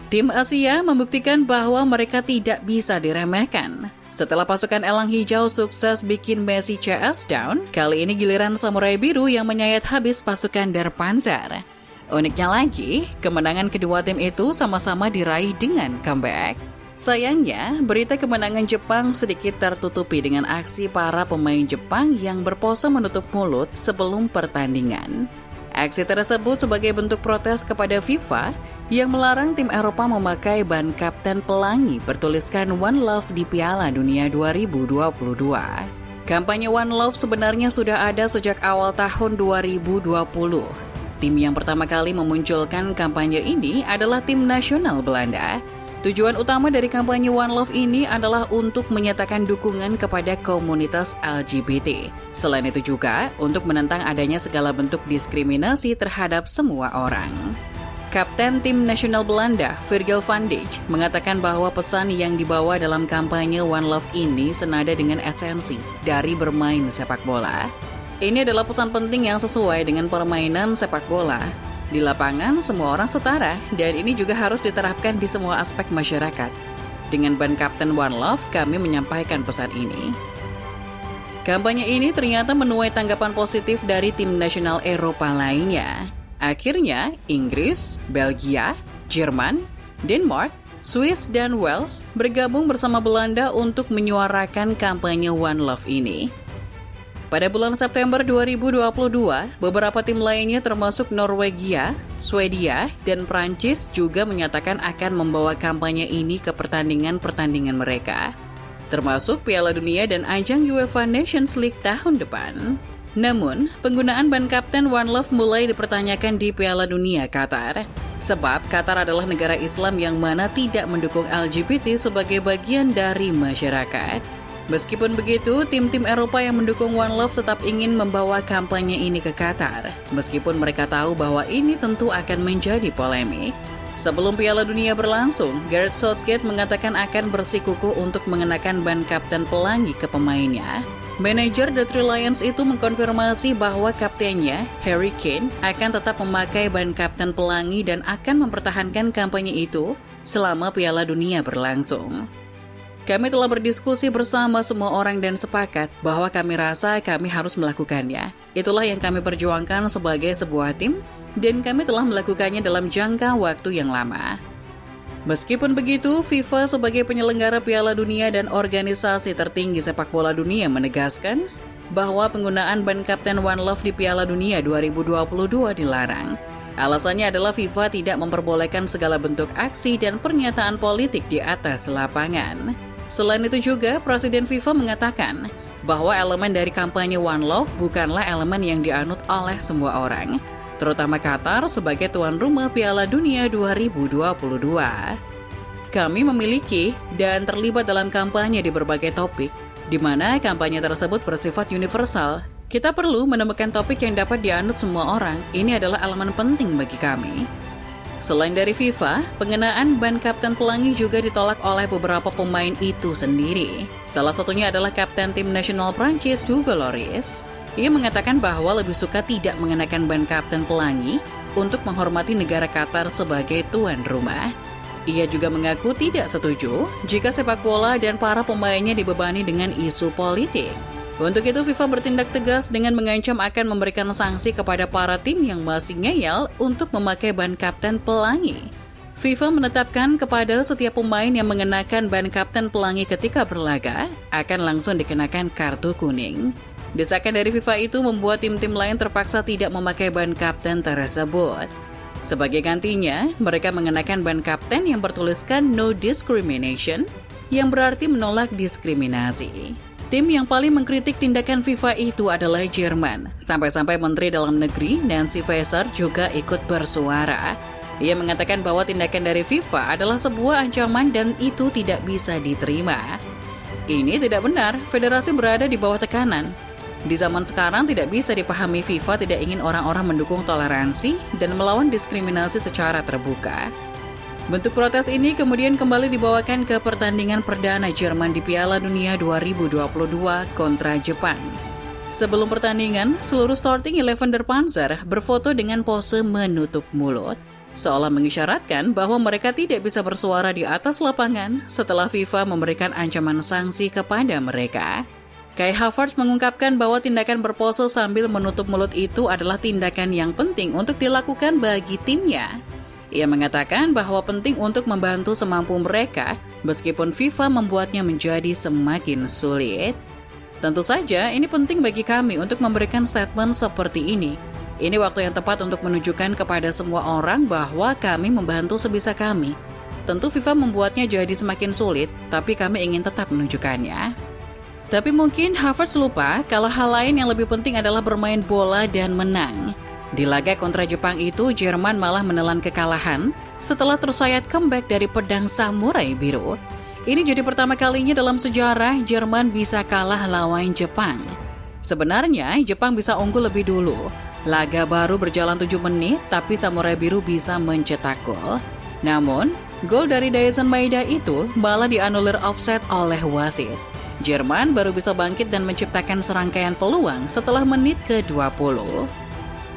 Tim Asia membuktikan bahwa mereka tidak bisa diremehkan. Setelah pasukan Elang Hijau sukses bikin Messi CS down, kali ini giliran Samurai Biru yang menyayat habis pasukan Der Panzer. Uniknya lagi, kemenangan kedua tim itu sama-sama diraih dengan comeback. Sayangnya, berita kemenangan Jepang sedikit tertutupi dengan aksi para pemain Jepang yang berpose menutup mulut sebelum pertandingan. Aksi tersebut sebagai bentuk protes kepada FIFA yang melarang tim Eropa memakai ban kapten pelangi bertuliskan One Love di Piala Dunia 2022. Kampanye One Love sebenarnya sudah ada sejak awal tahun 2020. Tim yang pertama kali memunculkan kampanye ini adalah tim nasional Belanda. Tujuan utama dari kampanye One Love ini adalah untuk menyatakan dukungan kepada komunitas LGBT. Selain itu juga untuk menentang adanya segala bentuk diskriminasi terhadap semua orang. Kapten tim nasional Belanda, Virgil van Dijk, mengatakan bahwa pesan yang dibawa dalam kampanye One Love ini senada dengan esensi dari bermain sepak bola. Ini adalah pesan penting yang sesuai dengan permainan sepak bola. Di lapangan, semua orang setara, dan ini juga harus diterapkan di semua aspek masyarakat. Dengan ban Kapten One Love, kami menyampaikan pesan ini. Kampanye ini ternyata menuai tanggapan positif dari tim nasional Eropa lainnya. Akhirnya, Inggris, Belgia, Jerman, Denmark, Swiss, dan Wales bergabung bersama Belanda untuk menyuarakan kampanye One Love ini. Pada bulan September 2022, beberapa tim lainnya termasuk Norwegia, Swedia, dan Prancis juga menyatakan akan membawa kampanye ini ke pertandingan-pertandingan mereka, termasuk Piala Dunia dan ajang UEFA Nations League tahun depan. Namun, penggunaan ban kapten One Love mulai dipertanyakan di Piala Dunia Qatar, sebab Qatar adalah negara Islam yang mana tidak mendukung LGBT sebagai bagian dari masyarakat. Meskipun begitu, tim-tim Eropa yang mendukung One Love tetap ingin membawa kampanye ini ke Qatar, meskipun mereka tahu bahwa ini tentu akan menjadi polemik. Sebelum Piala Dunia berlangsung, Gareth Southgate mengatakan akan bersikukuh untuk mengenakan ban kapten pelangi ke pemainnya. Manajer The Three Lions itu mengkonfirmasi bahwa kaptennya, Harry Kane, akan tetap memakai ban kapten pelangi dan akan mempertahankan kampanye itu selama Piala Dunia berlangsung. Kami telah berdiskusi bersama semua orang dan sepakat bahwa kami rasa kami harus melakukannya. Itulah yang kami perjuangkan sebagai sebuah tim, dan kami telah melakukannya dalam jangka waktu yang lama. Meskipun begitu, FIFA sebagai penyelenggara Piala Dunia dan organisasi tertinggi sepak bola dunia menegaskan bahwa penggunaan ban kapten One Love di Piala Dunia 2022 dilarang. Alasannya adalah FIFA tidak memperbolehkan segala bentuk aksi dan pernyataan politik di atas lapangan. Selain itu juga, Presiden FIFA mengatakan bahwa elemen dari kampanye One Love bukanlah elemen yang dianut oleh semua orang, terutama Qatar sebagai tuan rumah Piala Dunia 2022. Kami memiliki dan terlibat dalam kampanye di berbagai topik, di mana kampanye tersebut bersifat universal. Kita perlu menemukan topik yang dapat dianut semua orang. Ini adalah elemen penting bagi kami. Selain dari FIFA, pengenaan ban kapten pelangi juga ditolak oleh beberapa pemain itu sendiri. Salah satunya adalah kapten tim nasional Prancis Hugo Lloris. Ia mengatakan bahwa lebih suka tidak mengenakan ban kapten pelangi untuk menghormati negara Qatar sebagai tuan rumah. Ia juga mengaku tidak setuju jika sepak bola dan para pemainnya dibebani dengan isu politik. Untuk itu, FIFA bertindak tegas dengan mengancam akan memberikan sanksi kepada para tim yang masih ngeyel untuk memakai ban kapten pelangi. FIFA menetapkan kepada setiap pemain yang mengenakan ban kapten pelangi ketika berlaga akan langsung dikenakan kartu kuning. Desakan dari FIFA itu membuat tim-tim lain terpaksa tidak memakai ban kapten tersebut. Sebagai gantinya, mereka mengenakan ban kapten yang bertuliskan No Discrimination, yang berarti menolak diskriminasi. Tim yang paling mengkritik tindakan FIFA itu adalah Jerman. Sampai-sampai Menteri Dalam Negeri Nancy Faeser juga ikut bersuara. Ia mengatakan bahwa tindakan dari FIFA adalah sebuah ancaman dan itu tidak bisa diterima. Ini tidak benar, federasi berada di bawah tekanan. Di zaman sekarang tidak bisa dipahami FIFA tidak ingin orang-orang mendukung toleransi dan melawan diskriminasi secara terbuka. Bentuk protes ini kemudian kembali dibawakan ke pertandingan perdana Jerman di Piala Dunia 2022 kontra Jepang. Sebelum pertandingan, seluruh starting 11 Der Panzer berfoto dengan pose menutup mulut. seolah mengisyaratkan bahwa mereka tidak bisa bersuara di atas lapangan setelah FIFA memberikan ancaman sanksi kepada mereka. Kai Havertz mengungkapkan bahwa tindakan berpose sambil menutup mulut itu adalah tindakan yang penting untuk dilakukan bagi timnya. Ia mengatakan bahwa penting untuk membantu semampu mereka, meskipun FIFA membuatnya menjadi semakin sulit. Tentu saja, ini penting bagi kami untuk memberikan statement seperti ini. Ini waktu yang tepat untuk menunjukkan kepada semua orang bahwa kami membantu sebisa kami. Tentu FIFA membuatnya jadi semakin sulit, tapi kami ingin tetap menunjukkannya. Tapi mungkin Havertz lupa kalau hal lain yang lebih penting adalah bermain bola dan menang. Di laga kontra Jepang itu, Jerman malah menelan kekalahan setelah tersayat comeback dari pedang samurai biru. Ini jadi pertama kalinya dalam sejarah Jerman bisa kalah lawan Jepang. Sebenarnya, Jepang bisa unggul lebih dulu. Laga baru berjalan 7 menit, tapi samurai biru bisa mencetak gol. Namun, gol dari Daisen Maeda itu malah dianulir offside oleh wasit. Jerman baru bisa bangkit dan menciptakan serangkaian peluang setelah menit ke-20.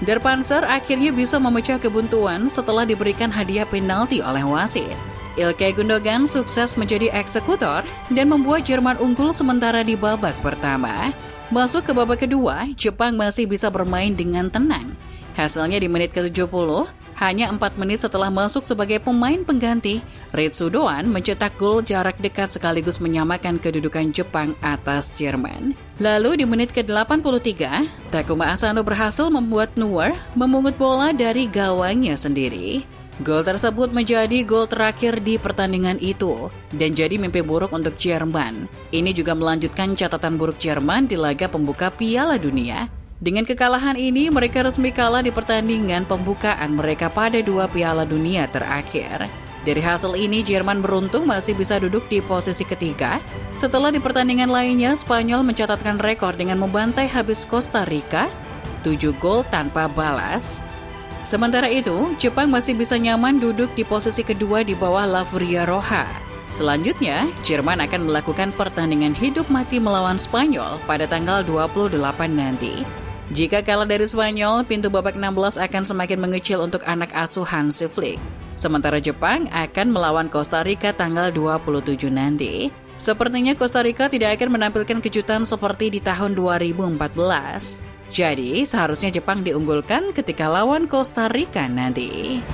Der Panzer akhirnya bisa memecah kebuntuan setelah diberikan hadiah penalti oleh wasit. Ilkay Gundogan sukses menjadi eksekutor dan membuat Jerman unggul sementara di babak pertama. Masuk ke babak kedua, Jepang masih bisa bermain dengan tenang. Hasilnya di menit ke-70, hanya 4 menit setelah masuk sebagai pemain pengganti, Ritsu Doan mencetak gol jarak dekat sekaligus menyamakan kedudukan Jepang atas Jerman. Lalu di menit ke-83, Takuma Asano berhasil membuat Neuer memungut bola dari gawangnya sendiri. Gol tersebut menjadi gol terakhir di pertandingan itu dan jadi mimpi buruk untuk Jerman. Ini juga melanjutkan catatan buruk Jerman di laga pembuka Piala Dunia. Dengan kekalahan ini, mereka resmi kalah di pertandingan pembukaan mereka pada 2 Piala Dunia terakhir. Dari hasil ini, Jerman beruntung masih bisa duduk di posisi ketiga. Setelah di pertandingan lainnya, Spanyol mencatatkan rekor dengan membantai habis Costa Rica, 7 gol tanpa balas. Sementara itu, Jepang masih bisa nyaman duduk di posisi kedua di bawah La Furia Roja. Selanjutnya, Jerman akan melakukan pertandingan hidup mati melawan Spanyol pada tanggal 28 nanti. Jika kalah dari Spanyol, pintu babak 16 akan semakin mengecil untuk anak asuh Hansi Flick. Sementara Jepang akan melawan Costa Rica tanggal 27 nanti. Sepertinya Costa Rica tidak akan menampilkan kejutan seperti di tahun 2014. Jadi, seharusnya Jepang diunggulkan ketika lawan Costa Rica nanti.